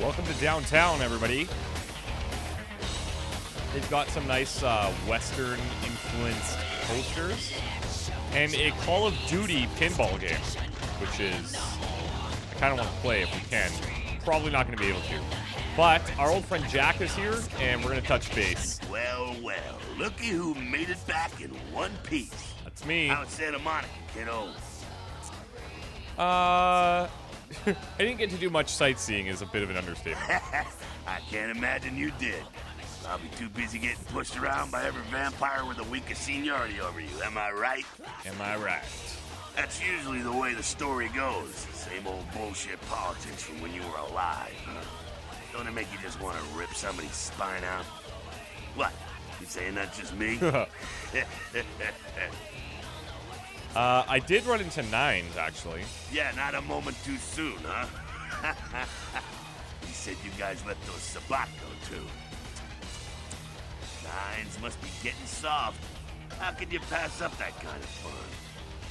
Welcome to downtown, everybody. They've got some nice Western-influenced posters and a Call of Duty pinball game, which is I kind of want to play if we can. Probably not going to be able to. But our old friend Jack is here, and we're going to touch base. Well, looky who made it back in one piece. That's me. How's Santa Monica, kiddo? I didn't get to do much sightseeing is a bit of an understatement. I can't imagine you did. I'll be too busy getting pushed around by every vampire with the weakest seniority over you. Am I right? Am I right? That's usually the way the story goes. Same old bullshit politics from when you were alive. Don't it make you just want to rip somebody's spine out? What? You saying that's just me? I did run into Nines, actually. Yeah, not a moment too soon, huh? He said you guys let those Sabat go, too. Nines must be getting soft. How could you pass up that kind of fun?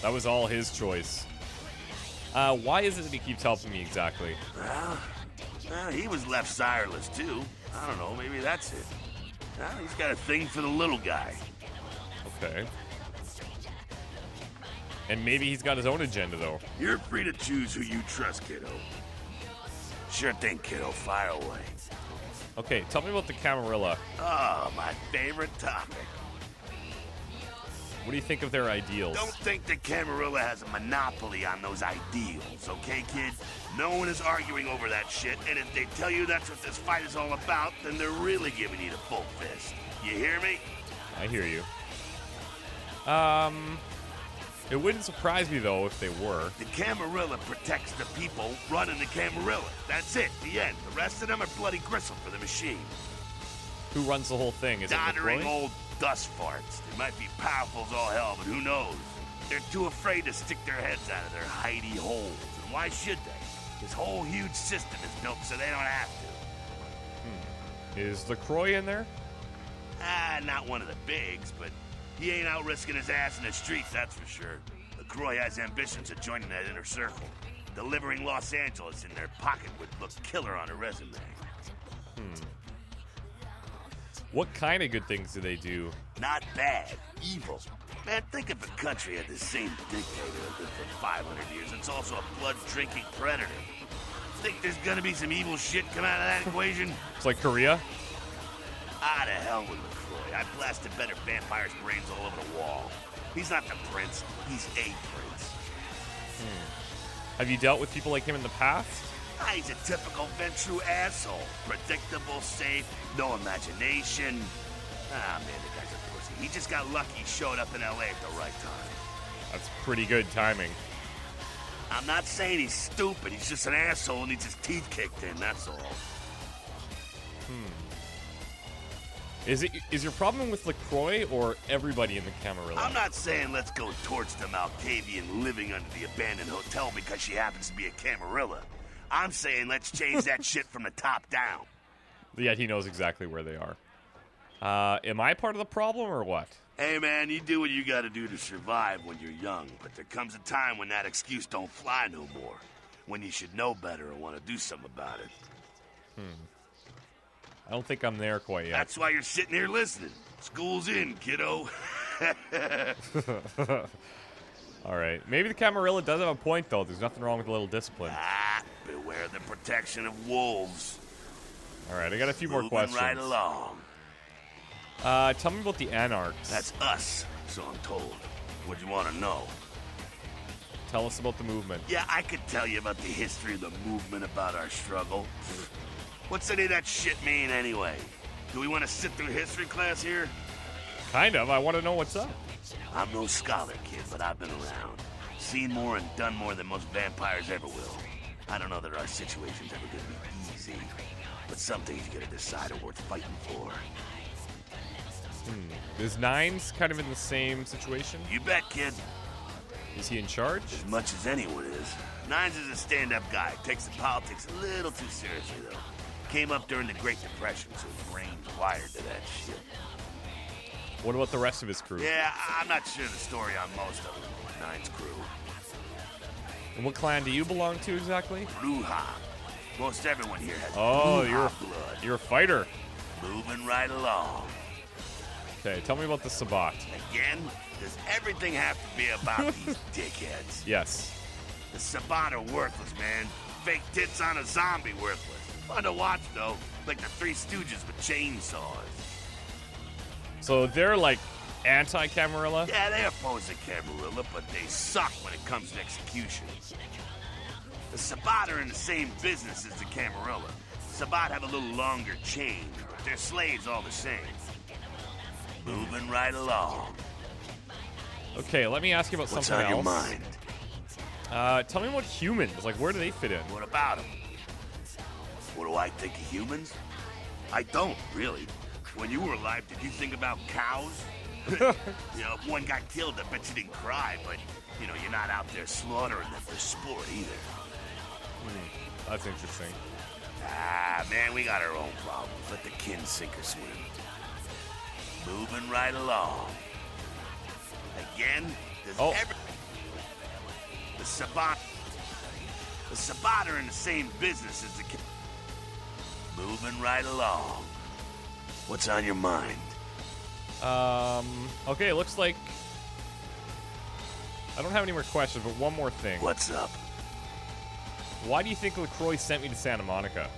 That was all his choice. Why is it that he keeps helping me exactly? Well, he was left sireless, too. I don't know, maybe that's it. Well, he's got a thing for the little guy. Okay. And maybe he's got his own agenda, though. You're free to choose who you trust, kiddo. Sure thing, kiddo. Fire away. Okay, tell me about the Camarilla. Oh, my favorite topic. What do you think of their ideals? Don't think that Camarilla has a monopoly on those ideals, okay, kid? No one is arguing over that shit, and if they tell you that's what this fight is all about, then they're really giving you the full fist. You hear me? I hear you. It wouldn't surprise me, though, if they were. The Camarilla protects the people running the Camarilla. That's it, the end. The rest of them are bloody gristle for the machine. Who runs the whole thing? Is Doddering it old dust farts. They might be powerful as all hell, but who knows? They're too afraid to stick their heads out of their hidey holes. And why should they? This whole huge system is built so they don't have to. Is LaCroix in there? Not one of the bigs, but he ain't out risking his ass in the streets, that's for sure. LaCroix has ambitions of joining that inner circle. Delivering Los Angeles in their pocket would look killer on a resume. What kind of good things do they do? Not bad. Evil. Man, think if a country had the same dictator as it for 500 years. It's also a blood-drinking predator. Think there's gonna be some evil shit come out of that equation? It's like Korea? To hell with LaCroix. I blasted better vampires' brains all over the wall. He's not the prince. He's a prince. Have you dealt with people like him in the past? He's a typical Ventru asshole. Predictable, safe, no imagination. Man, the guy's a pussy. He just got lucky he showed up in L.A. at the right time. That's pretty good timing. I'm not saying he's stupid. He's just an asshole and needs his teeth kicked in, that's all. Is your problem with LaCroix or everybody in the Camarilla? I'm not saying let's go torch the Malkavian living under the abandoned hotel because she happens to be a Camarilla. I'm saying let's change that shit from the top down. Yet he knows exactly where they are. Am I part of the problem or what? Hey, man, you do what you gotta do to survive when you're young, but there comes a time when that excuse don't fly no more. When you should know better and want to do something about it. I don't think I'm there quite yet. That's why you're sitting here listening. School's in, kiddo. All right. Maybe the Camarilla does have a point, though. There's nothing wrong with a little discipline. Beware the protection of wolves. All right, I got a few more questions. Right along. Tell me about the Anarchs. That's us, so I'm told. What do you want to know? Tell us about the movement. Yeah, I could tell you about the history of the movement, about our struggle. What's any of that shit mean, anyway? Do we want to sit through history class here? Kind of. I want to know what's up. I'm no scholar, kid, but I've been around. Seen more and done more than most vampires ever will. I don't know that our situation's ever gonna be easy, but some things you gotta decide are worth fighting for. Is Nines kind of in the same situation? You bet, kid. Is he in charge? As much as anyone is. Nines is a stand-up guy. Takes the politics a little too seriously, though. Came up during the Great Depression, so his brain's wired to that shit. What about the rest of his crew? Yeah, I'm not sure the story on most of them. Nines crew. And what clan do you belong to exactly? Bruja. Most everyone here has Oh, blood. you're a fighter. Moving right along. Okay, tell me about the Sabat. Again, does everything have to be about these dickheads? Yes. The Sabat are worthless, man. Fake tits on a zombie worthless. Fun to watch, though. Like the Three Stooges with chainsaws. So they're like anti-Camarilla? Yeah, they oppose the Camarilla, but they suck when it comes to execution. The Sabat are in the same business as the Camarilla. Sabat have a little longer chain, but they're slaves all the same. Moving right along. Okay, let me ask you about something else. What's on your mind? Tell me about humans. Like, where do they fit in? What about them? What do I think of humans? I don't, really. When you were alive, did you think about cows? You know, if one got killed, I bet you didn't cry, but, you know, you're not out there slaughtering them for sport either. That's interesting. Ah, man, we got our own problems. Let the kin sink or swim. Moving right along. Again, does the Sabat are in the same business as the kin. Moving right along. What's on your mind? Okay, it looks like I don't have any more questions, but one more thing. What's up? Why do you think LaCroix sent me to Santa Monica?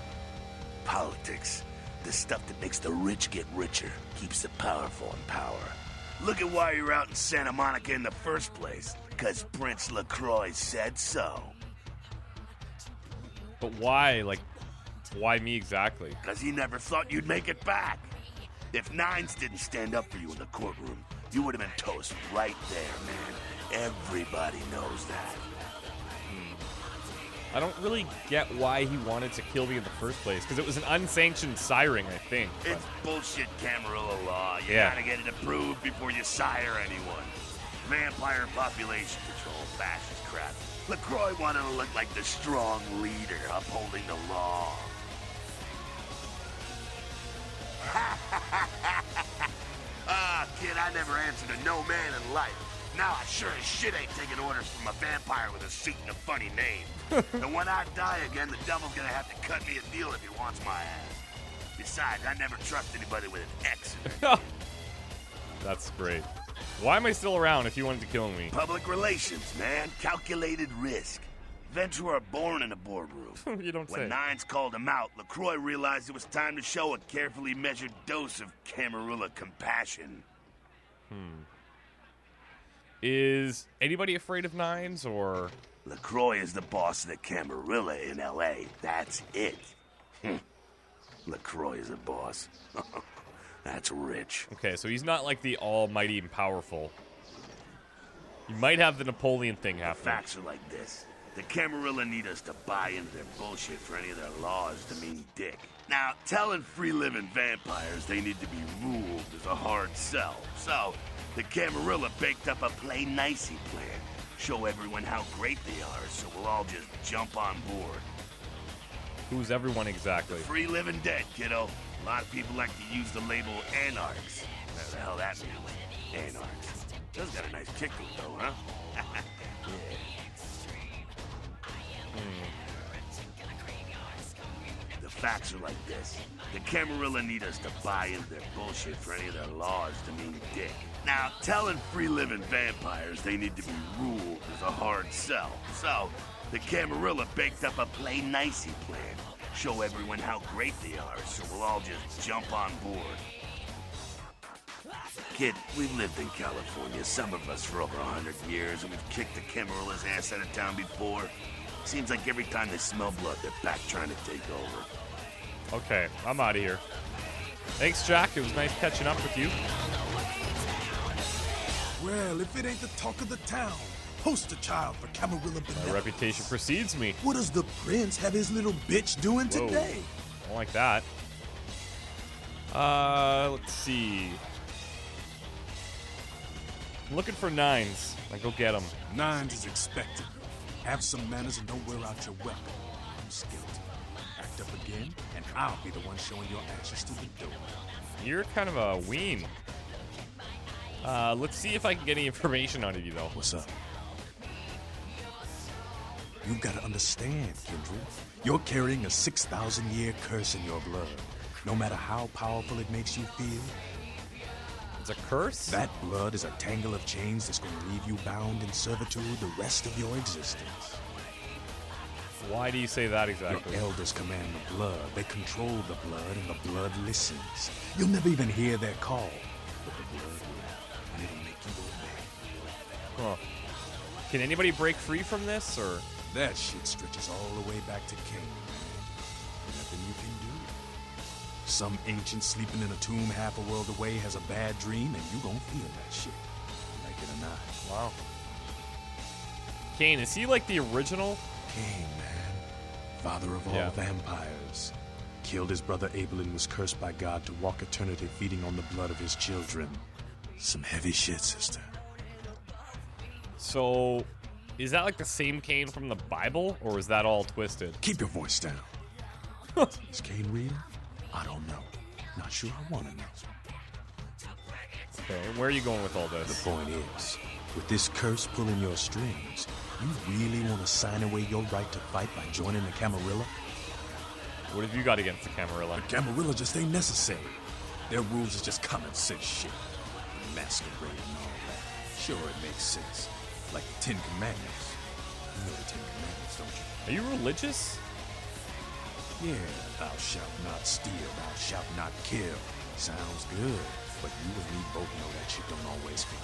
Politics. The stuff that makes the rich get richer, keeps the powerful in power. Look at why you're out in Santa Monica in the first place. Because Prince LaCroix said so. But why? Like, why me exactly? Because he never thought you'd make it back. If Nines didn't stand up for you in the courtroom, you would have been toast right there, man. Everybody knows that. I don't really get why he wanted to kill me in the first place, because it was an unsanctioned siring, I think. But It's bullshit Camarilla law. You Yeah. gotta get it approved before you sire anyone. Vampire population control, fascist crap. LaCroix wanted to look like the strong leader upholding the law. Ah, kid, I never answered to no man in life. Now I sure as shit ain't taking orders from a vampire with a suit and a funny name. And when I die again, the devil's gonna have to cut me a deal if he wants my ass. Besides, I never trust anybody with an X in their name. that's great. Why am I still around if you wanted to kill me? Public relations, man. Calculated risk. Ventura born in a boardroom. You don't When say. Nines called him out, LaCroix realized it was time to show a carefully measured dose of Camarilla compassion. Is anybody afraid of Nines, or... LaCroix is the boss of the Camarilla in L.A. That's it. LaCroix is a boss. That's rich. Okay, so he's not like the almighty and powerful. You might have the Napoleon thing happening. Facts are like this. The Camarilla need us to buy into their bullshit for any of their laws to mean dick. Now, telling free-living vampires they need to be ruled is a hard sell. So, the Camarilla baked up a play-nicey plan. Show everyone how great they are, so we'll all just jump on board. Who's everyone exactly? Free living dead, kiddo. A lot of people like to use the label Anarchs. Whatever the hell that means. Anarchs. Does got a nice kick to it, though, huh? Yeah. The facts are like this. The Camarilla need us to buy into their bullshit for any of their laws to mean dick. Now, telling free-living vampires they need to be ruled is a hard sell. So, the Camarilla baked up a play-nicey plan. Show everyone how great they are, so we'll all just jump on board. Kid, we've lived in California, some of us for over 100 years, and we've kicked the Camarilla's ass out of town before. Seems like every time they smell blood, they're back trying to take over. Okay, I'm out of here. Thanks, Jack. It was nice catching up with you. Well, if it ain't the talk of the town, poster child for Camarilla My benevolence. reputation precedes me. What does the prince have his little bitch doing Whoa. today? I don't like that. Let's see. I'm looking for Nines. I go get them. Nines is expected. Have some manners and don't wear out your weapon. I'm Skelter. Act up again, and I'll be the one showing your ashes to the door. You're kind of a ween. Let's see if I can get any information out of you, though. What's up? You've got to understand, Kindred. You're carrying a 6,000-year curse in your blood. No matter how powerful it makes you feel, It's a curse? that blood is a tangle of chains that's going to leave you bound in servitude the rest of your existence. Why do you say that exactly? Your elders command the blood. They control the blood, and the blood listens. You'll never even hear their call, but the blood will, and it'll make you obey. Huh. Can anybody break free from this, or? That shit stretches all the way back to Cain, man. Nothing you can do. Some ancient sleeping in a tomb half a world away has a bad dream, and you gon' feel that shit. Like it or not. Wow. Cain, is he like the original? Cain, man. Father of all vampires. Killed his brother Abel and was cursed by God to walk eternity feeding on the blood of his children. Some heavy shit, sister. So, is that like the same Cain from the Bible, or is that all twisted? Keep your voice down. Is Cain real? I don't know. Not sure I want to know. Okay, where are you going with all The this? point is, with this curse pulling your strings, you really want to sign away your right to fight by joining the Camarilla? What have you got against the Camarilla? The Camarilla just ain't necessary. Their rules is just common sense shit. Masquerade and all that. Sure, it makes sense. Like the Ten Commandments. You know the Ten Commandments, don't you? Are you religious? Yeah, thou shalt not steal, thou shalt not kill. Sounds good, but you and me both know that shit don't always fly.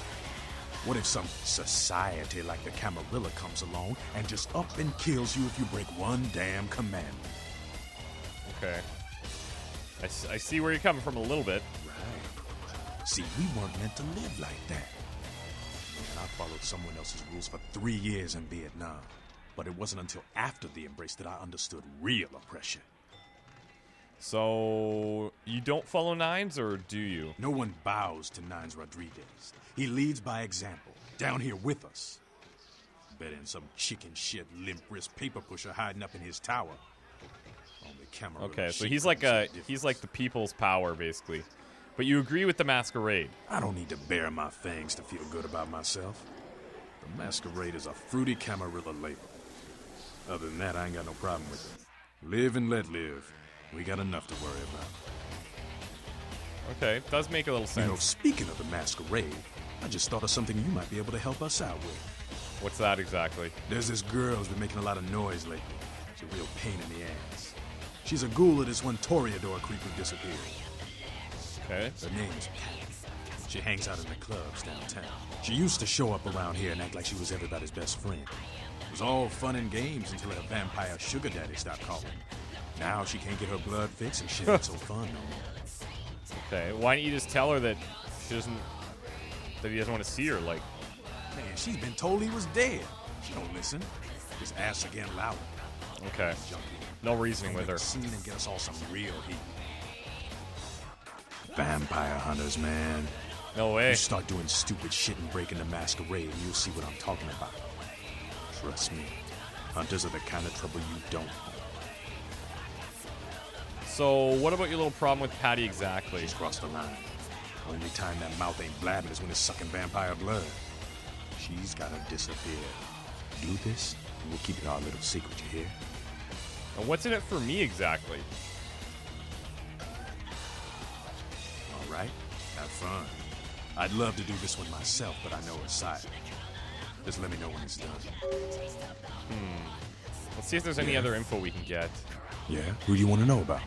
What if some society like the Camarilla comes along and just up and kills you if you break one damn commandment? Okay. I see where you're coming from a little bit. Right. See, we weren't meant to live like that. Man, I followed someone else's rules for 3 years in Vietnam. But it wasn't until after the embrace that I understood real oppression. So, you don't follow Nines, or do you? No one bows to Nines Rodriguez. He leads by example, down here with us. Better than some chicken shit, limp wrist paper pusher hiding up in his tower. Only Camarilla Okay, so shit he's like comes with he's like the people's power, basically. But you agree with the Masquerade. I don't need to bare my fangs to feel good about myself. The Masquerade is a fruity Camarilla label. Other than that, I ain't got no problem with it. Live and let live. We got enough to worry about. Okay, does make a little You know, sense. speaking of the Masquerade, I just thought of something you might be able to help us out with. What's that exactly? There's this girl who's been making a lot of noise lately. She's a real pain in the ass. She's a ghoul of this one Toreador creep who disappeared. Okay. Her name is Pat. She hangs out in the clubs downtown. She used to show up around here and act like she was everybody's best friend. It was all fun and games until her vampire sugar daddy stopped calling. Now she can't get her blood fixed and shit ain't so fun no more. Okay, why don't you just tell her that she doesn't, that he doesn't want to see her? Like, Man, she's been told he was dead. She don't listen. Just ask again louder. okay, Junkie. no reasoning with her. Scene and get us all some real heat. Vampire hunters, man. No way. You start doing stupid shit and breaking the Masquerade, and you'll see what I'm talking about. Trust me, hunters are the kind of trouble you don't want. So, what about your little problem with Patty exactly? She's crossed the line. Only time that mouth ain't blabbing is when it's sucking vampire blood. She's gotta disappear. Do this, and we'll keep it our little secret, you hear? And what's in it for me exactly? All right, have fun. I'd love to do this one myself, but I know her side. Just let me know when it's done. Let's see if there's any Yeah. other info we can get. Yeah? Who do you want to know about?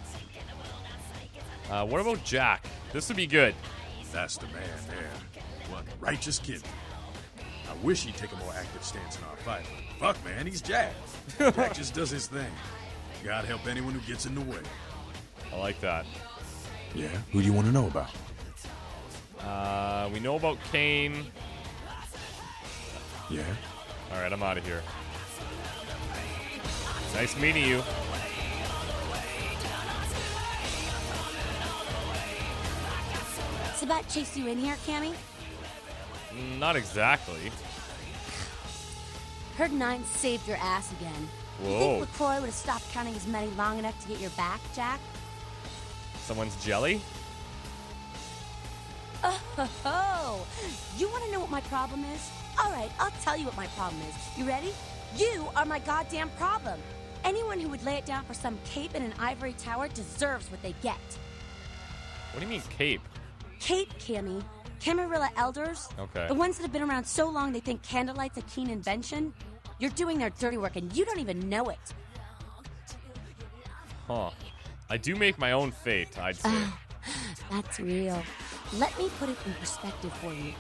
What about Jack? This would be good. That's the man there. One righteous kid. I wish he'd take a more active stance in our fight. Fuck, man, he's Jack. Jack just does his thing. God help anyone who gets in the way. I like that. Yeah? Who do you want to know about? We know about Cain. Yeah? All right, I'm out of here. Nice meeting you. Sabat chased you in here, Cammy? Not exactly. Heard Nine saved your ass again. You Whoa. think LaCroix would have stopped counting his money long enough to get your back, Jack? Someone's jelly? Oh, you want to know what my problem is? All right, I'll tell you what my problem is. You ready? You are my goddamn problem. Anyone who would lay it down for some cape in an ivory tower deserves what they get. What do you mean, cape? Cape, Cammy. Camarilla elders. Okay. The ones that have been around so long they think candlelight's a keen invention. You're doing their dirty work and you don't even know it. Huh. I do make my own fate, I'd say. That's real. Let me put it in perspective for you.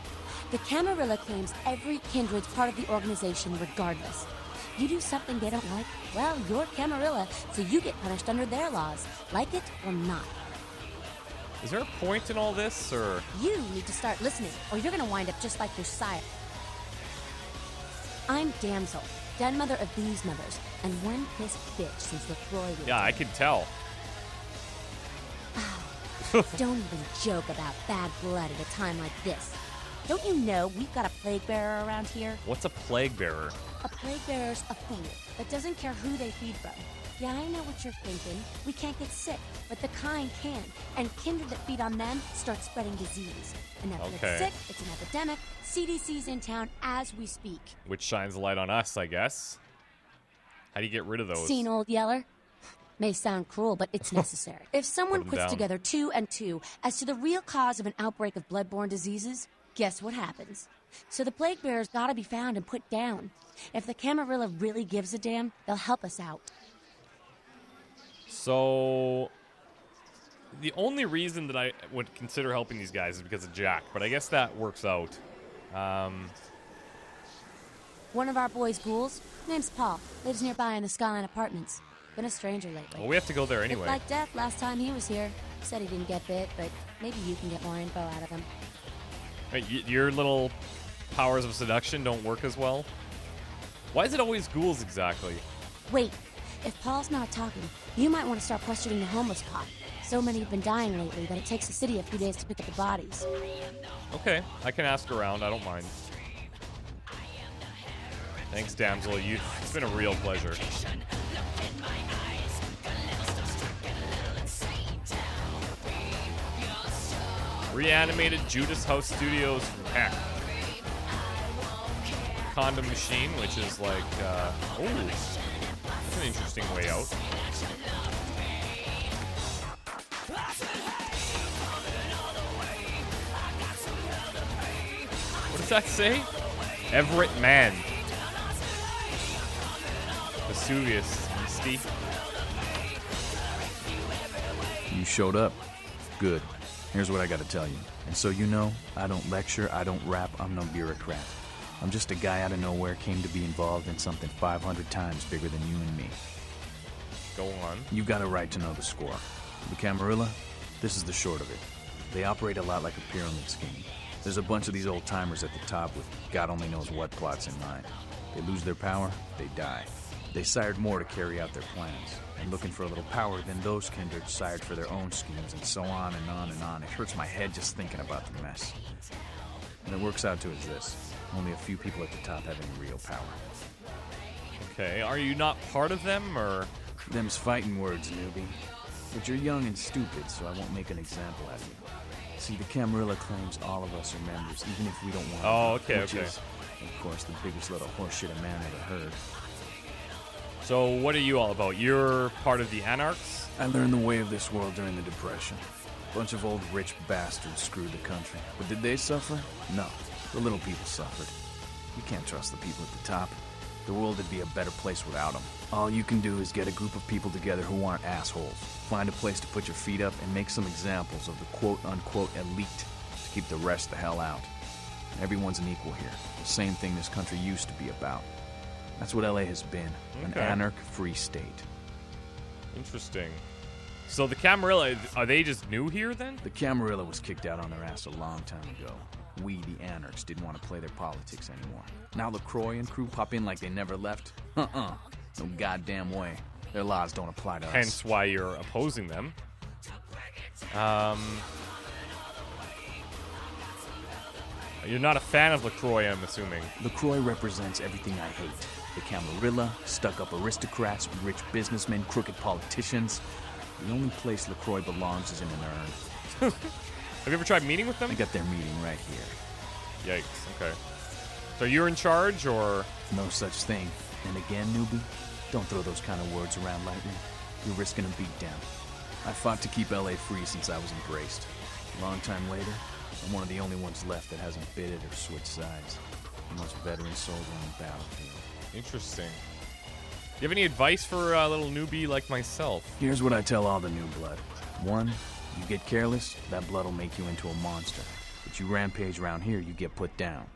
The Camarilla claims every kindred's part of the organization regardless. You do something they don't like, well, you're Camarilla, so you get punished under their laws, like it or not. Is there a point in all this, or...? You need to start listening, or you're gonna wind up just like your sire. I'm Damsel, den mother of these mothers, and one pissed bitch since LaCroix was Yeah, I can tell. Don't even joke about bad blood at a time like this. Don't you know we've got a plague bearer around here? What's a plague bearer? A plague bearer's a fool that doesn't care who they feed from. Yeah, I know what you're thinking. We can't get sick, but the kind can. And kindred that feed on them start spreading disease. And if Okay. it's sick, it's an epidemic. CDC's in town as we speak. Which shines a light on us, I guess. How do you get rid of those? Seen old Yeller? May sound cruel, but it's necessary. If someone Put 'em puts down. together 2 and 2 as to the real cause of an outbreak of bloodborne diseases, guess what happens? So the plague bearer's gotta be found and put down. If the Camarilla really gives a damn, they'll help us out. So... The only reason that I would consider helping these guys is because of Jack, but I guess that works out. One of our boys' ghouls, name's Paul, lives nearby in the Skyline Apartments. Been a stranger lately. Well, we have to go there Looked anyway. like death last time he was here. Said he didn't get bit, but maybe you can get more info out of him. Wait, your little powers of seduction don't work as well? Why is it always ghouls exactly? Wait, if Paul's not talking, you might want to start questioning the homeless pot. So many have been dying lately that it takes the city a few days to pick up the bodies. Okay, I can ask around. I don't mind. Thanks, Damsel. It's been a real pleasure. Reanimated Judas House Studios from heck. Condom machine, which is like, oh, that's an interesting way out. What does that say? Everett Man. Vesuvius, Misty. You showed up. Good. Here's what I gotta tell you. And so you know, I don't lecture, I don't rap, I'm no bureaucrat. I'm just a guy out of nowhere came to be involved in something 500 times bigger than you and me. Go on. You got a right to know the score. The Camarilla, this is the short of it. They operate a lot like a pyramid scheme. There's a bunch of these old-timers at the top with God only knows what plots in mind. They lose their power, they die. They sired more to carry out their plans. And looking for a little power, then those kindred sired for their own schemes, and so on and on and on. It hurts my head just thinking about the mess. And it works out to is this. Only a few people at the top have any real power. Okay, are you not part of them, or? Them's fighting words, newbie. But you're young and stupid, so I won't make an example out of you. See, the Camarilla claims all of us are members, even if we don't want to. Oh, okay, which okay. is, of course, the biggest little horseshit a man ever heard. So what are you all about? You're part of the Anarchs? I learned the way of this world during the Depression. A bunch of old rich bastards screwed the country. But did they suffer? No. The little people suffered. You can't trust the people at the top. The world would be a better place without them. All you can do is get a group of people together who aren't assholes. Find a place to put your feet up and make some examples of the quote-unquote elite to keep the rest the hell out. Everyone's an equal here. The same thing this country used to be about. That's what LA has been. An Okay. anarch-free state. Interesting. So the Camarilla, are they just new here then? The Camarilla was kicked out on their ass a long time ago. We, the Anarchs, didn't want to play their politics anymore. Now LaCroix and crew pop in like they never left? No goddamn way. Their laws don't apply to us. Hence why you're opposing them. You're not a fan of LaCroix, I'm assuming. LaCroix represents everything I hate. The Camarilla, stuck-up aristocrats, rich businessmen, crooked politicians. The only place LaCroix belongs is in an urn. Have you ever tried meeting with them? I got their meeting right here. Yikes, okay. So you're in charge, or? No such thing. And again, newbie, don't throw those kind of words around lightly. You're risking a beatdown. I fought to keep LA free since I was embraced. A long time later, I'm one of the only ones left that hasn't bid it or switched sides. The most veteran soldier on the battlefield. Interesting. Do you have any advice for a little newbie like myself? Here's what I tell all the new blood. 1, you get careless, that blood will make you into a monster. But you rampage around here, you get put down.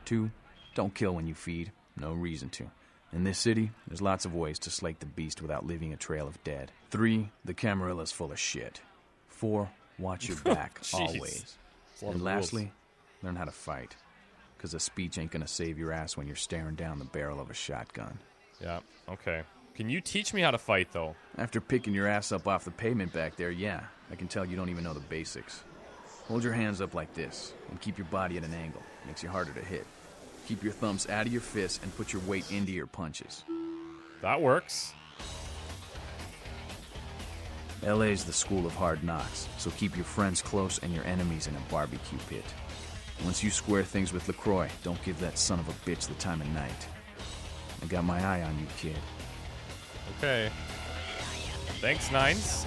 2, don't kill when you feed. No reason to. In this city, there's lots of ways to slake the beast without leaving a trail of dead. 3, the Camarilla's full of shit. 4, watch your back, always. And lastly, learn how to fight. Because a speech ain't gonna save your ass when you're staring down the barrel of a shotgun. Yeah, okay. Can you teach me how to fight, though? After picking your ass up off the pavement back there, yeah. I can tell you don't even know the basics. Hold your hands up like this, and keep your body at an angle. Makes you harder to hit. Keep your thumbs out of your fists and put your weight into your punches. That works. LA's the school of hard knocks, so keep your friends close and your enemies in a barbecue pit. Once you square things with LaCroix, don't give that son of a bitch the time of night. I got my eye on you, kid. Okay. Thanks, Nines.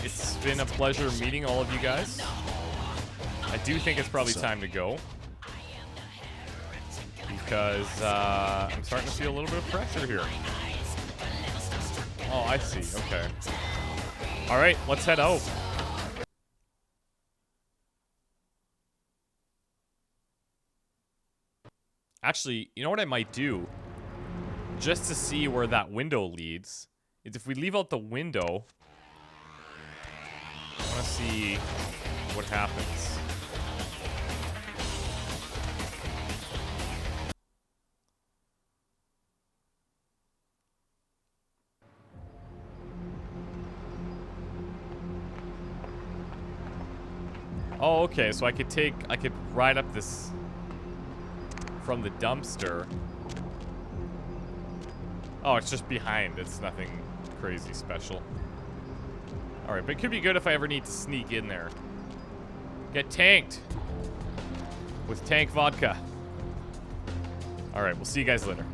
It's been a pleasure meeting all of you guys. I do think it's probably time to go. Because I'm starting to feel a little bit of pressure here. Oh, I see. Okay. All right, let's head out. Actually, you know what I might do? Just to see where that window leads, is if we leave out the window, I want to see what happens. Oh, okay, so I could ride up this from the dumpster. Oh, it's just behind. It's nothing crazy special. Alright, but it could be good if I ever need to sneak in there. Get tanked with tank vodka. Alright, we'll see you guys later.